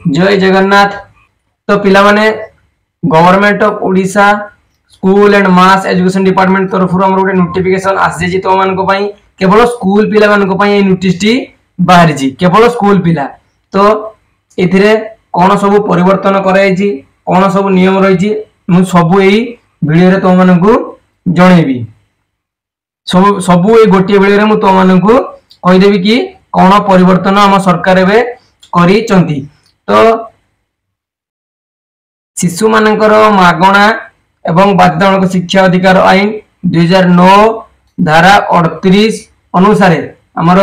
जय जगन्नाथ। तो पिला माने government of Odisha school and mass education department तरफ हमर गोटे नोटिफिकेशन आसी जे तो मान को पई केवल स्कूल पिला मान को पई ए नोटिस टी बाहर जी केवल स्कूल पिला। तो एथिरे कोन सब परिवर्तन कराई छी कोन सब नियम रही छी मु सब एई वीडियो रे तो मान को जणेबी। सब ए गोटे वीडियो रे मु तो मान को कहि देबी कि कोन परिवर्तन हम सरकार एबे करी चंती। तो शिशु मानकर मागणा एवं बाध्यतामूलक शिक्षा अधिकार आईन 2009 धारा 38 अनुसार हमर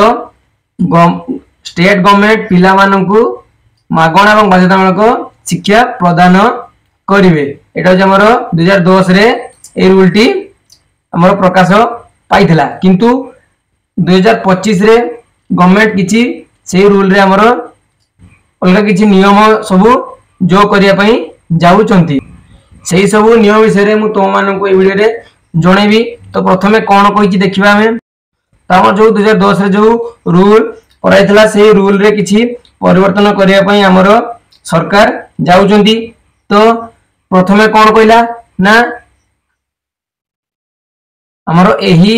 स्टेट गवर्नमेंट पिला मानकु मागणा एवं बाध्यतामूलक शिक्षा प्रदान करिवे। एटा हमर 2010 रे ए रूल टी हमर प्रकाश पाइथिला किंतु 2025 रे गवर्नमेंट किछि से रूल रे हमर अलग किछि नियम सब जो करिया पई जाउचंती। सेही सब नियम विषय मु तो मानक ए वीडियो रे जणेबी। तो प्रथमे कोन कहिछि देखिबा हमें त हमर जो 2010 रे जो रूल कराइतला से रूल रे किछि परिवर्तन करिया पई हमर सरकार जाउचंती। तो प्रथमे कोन कहिला ना हमर एही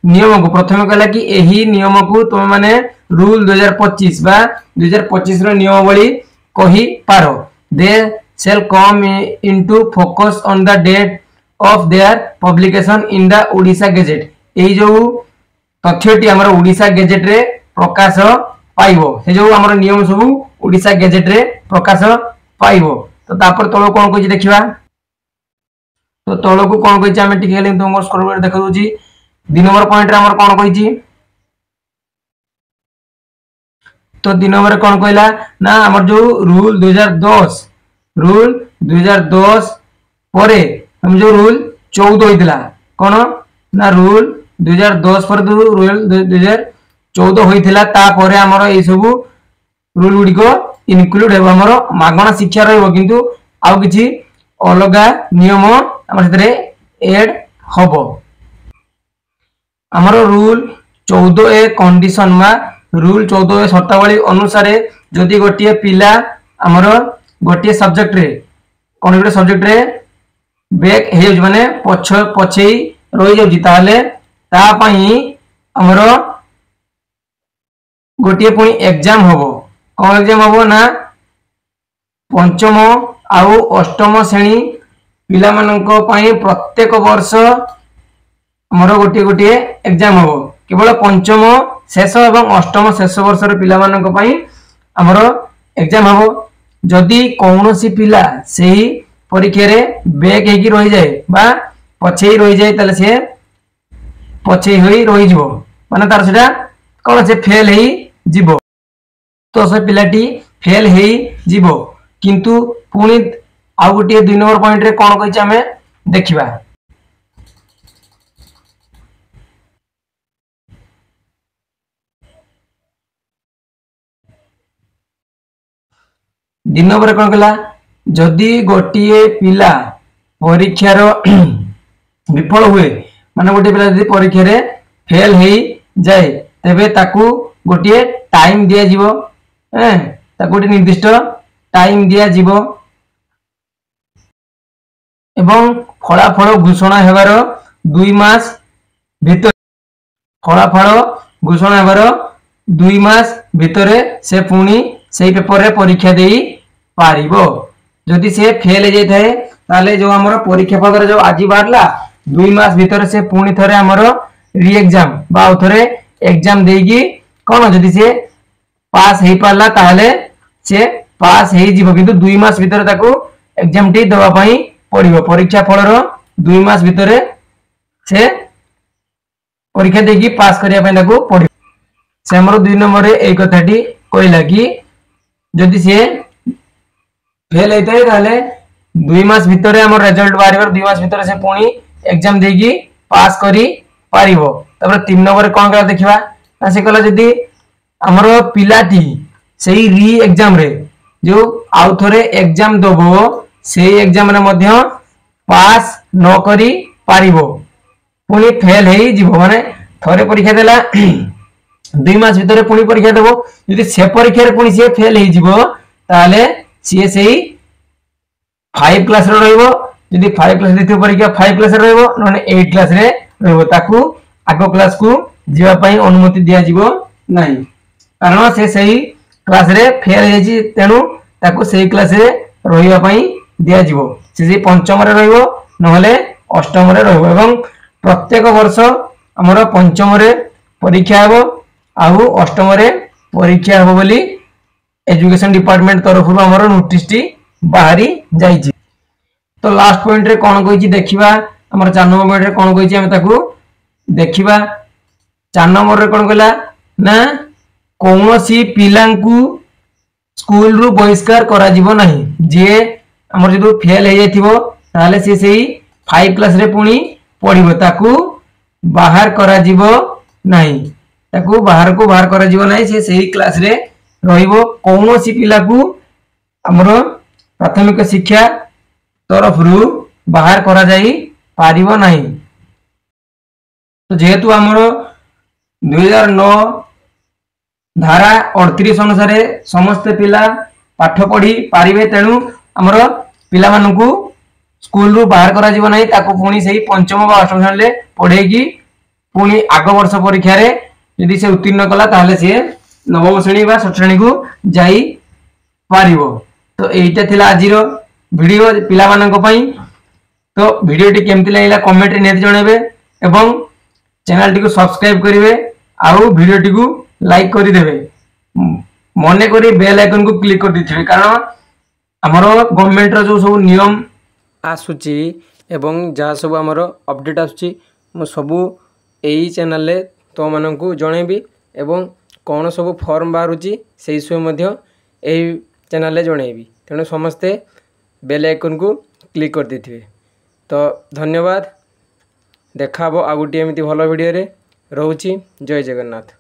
नियम को प्रथमे कहला कि एही नियम को तुम माने रूल 2025 बा 2025 रो नियमावली कहि पारो। दे shall come into focus on the date of their publication in the Odisha Gazette। एही जो तथ्यटी हमर ओडिशा गेजेट रे प्रकाश पाइबो से जो हमर नियम सब ओडिशा गेजेट रे प्रकाश पाइबो। तो तापर तळो कोन कहि देखिबा। तो तळो को कोन कहि हम टिके ले तुमर स्क्रोल कर देखा दोजी 2 नंबर पॉइंट रे हमर कोन कहि। तो 2 नंबर कोन कहला ना हमर जो रूल 2010 परे हम जो रूल 14 होइतला कोन ना रूल 2010 पर रूल 2014 होइतला ता परे हमर ए सब रूल गुडी को इनक्लूड हेबो हमर मागणा शिक्षा रहबो किंतु आउ किछि अलगा नियम हमर सेतरे ऐड होबो। हमर रूल 14 ए कंडीशन मा रूल 14 ए शर्तावली अनुसार जदि गोटिए पिला हमर गोटिए सब्जेक्ट रे कोन गोटे सब्जेक्ट रे बैक हे माने पछे रहि जाउची ताले ता पई हमर गोटिए पुनी एग्जाम होबो। कोन एग्जाम होबो ना पंचम आउ अष्टम श्रेणी पिला माननको पई प्रत्येक वर्ष हमर गोटिए एग्जाम होबो। केवल पंचम शेष एवं अष्टम शेष वर्ष रे पिला माननको पई हमर एग्जाम होबो। जदि कौनसी पिला सेही परीक्षा रे बैक हेकी रहि जाय बा पछे रहि जाय तले से पछे होई रहि जिवो माने तार सेटा कोन से फेल हेई जिवो। तो से पिलाटी फेल हेई जिवो किंतु पुनी आ गोटे 2 नंबर पॉइंट रे कोन कहि हमें देखिबा। दिन नंबर कोन कहला जदि गोटिए पिला परीक्षा रो विफल हुए माने गोटे पिला जदि परीक्षा रे फेल हेई जाय तबे ताकू गोटिए टाइम दिया जिवो ताकू गोटे निर्दिष्ट टाइम दिया जिवो एवं फलाफल घोषणा हेबार 2 मास भीतर फलाफल घोषणा हेबार 2 मास भितरे से पुनी सेही पेपर रे परीक्षा देई पारिबो। जदि से फेल हे जाय ताले जो हमर परीक्षा पत्र जो आजि बारला 2 मास भीतर से पुनी थरे हमर री एग्जाम बा थरे एग्जाम देगी कोन जदि से पास हे पारला ताले से पास हे जिवो किंतु 2 मास भीतर ताको एग्जाम टी दवा पई पड़िबो। परीक्षा फल रो 2 मास भीतर से परीक्षा देगी पास करिया पई ताको पड़िबो। से हमर 2 नंबर रे ए कथाटी कहला कि जदि से फेल हेतै ताले 2 मास भितरे हमर रिजल्ट बारिबर 2 मास भितरे से पुनी एग्जाम देगी पास करी पारिबो। तबरे 3 नंबर कोन करा देखिबा ना से कहला जदि हमर पिलाटी सेही री एग्जाम रे जो आउ थरे एग्जाम दबो सेही एग्जाम रे मध्य पास न करी पारिबो पुनी फेल हेई जिवो माने थरे परीक्षा देला 2 मास भितरे पुनी परीक्षा देबो जदि से परीक्षा रे पुनी से फेल हेई जिवो ताले सी से 5 क्लास रे रहइबो जदि 5 क्लास देथिबो परीक्षा 5 क्लास रे रहइबो नने 8 क्लास रे रहइबो ताकू आगो क्लास को जीवा पई अनुमति दिया जिवो नाही कारण से सही क्लास रे फेल हेजी तेनु ताकू सही क्लास रे रहिबा पई दिया जिवो से पंचम रे रहइबो नहले अष्टम रे रहइबो एवं प्रत्येक वर्ष हमर पंचम रे परीक्षा हेबो आउ अष्टम रे परीक्षा हेबो बोली एजुकेशन डिपार्टमेंट तरफ हमर नोटिस टी बाहरी जाईची। तो लास्ट पॉइंट रे कोन कहिची देखिबा हमर 4 नंबर पॉइंट रे कोन कहिची हम ताकू देखिबा 4 नंबर रे कोन कहला ना कोनोसी पिलांकु स्कूल रु बहिष्कार करा जिवो नाही जे हमर जदु फेल हे जाथिबो ताले से सेही 5 क्लास रे पुनी पढिबो ताकू बाहर करा जिवो नाही ताकू बाहर को बाहर करा जिवो नाही से सेही क्लास रे रहिबो कोनोसी पिला को हमर प्राथमिक शिक्षा तरफ रु बाहर करा जाई पारिबो नाही। तो जेहेतु हमर 2009 धारा 38 अनुसार समस्त पिला पाठ पढ़ी पारिबे तेनु हमर पिला मानकू स्कूल रु बाहर करा जीव नाही ताकू पुनी सही पंचम बा अष्टम श्रेणी ले पढेगी पुनी आग वर्ष परीक्षा रे यदि से उत्तीर्ण कला ताले से नवम श्रेणी बा षष्ठ श्रेणी को जाई पारिबो। तो एटा थिला आजिरो वीडियो पिला मानक पई। तो वीडियो टी केमति लागला कमेंट रे नेत जणेबे एवं चैनल टी को सब्सक्राइब करिवे आउ वीडियो टी को लाइक करि देबे मने करी बेल आइकन को क्लिक कर दिथिबे कारण हमरो गवर्नमेंट रो जो सब नियम आसुची एवं जहाँ सब आमर अपडेट आसुची मु सबू यही चैनल रे तो मानकू जणेबी एवं कौन सब फॉर्म बाहरुची से यही चैनल रे जणेबी तेणु समस्ते बेल आइकन को क्लिक कर देथिबे। तो धन्यवाद देखा आ गोटे एमती भल वीडियो रे रहूची। जय जगन्नाथ।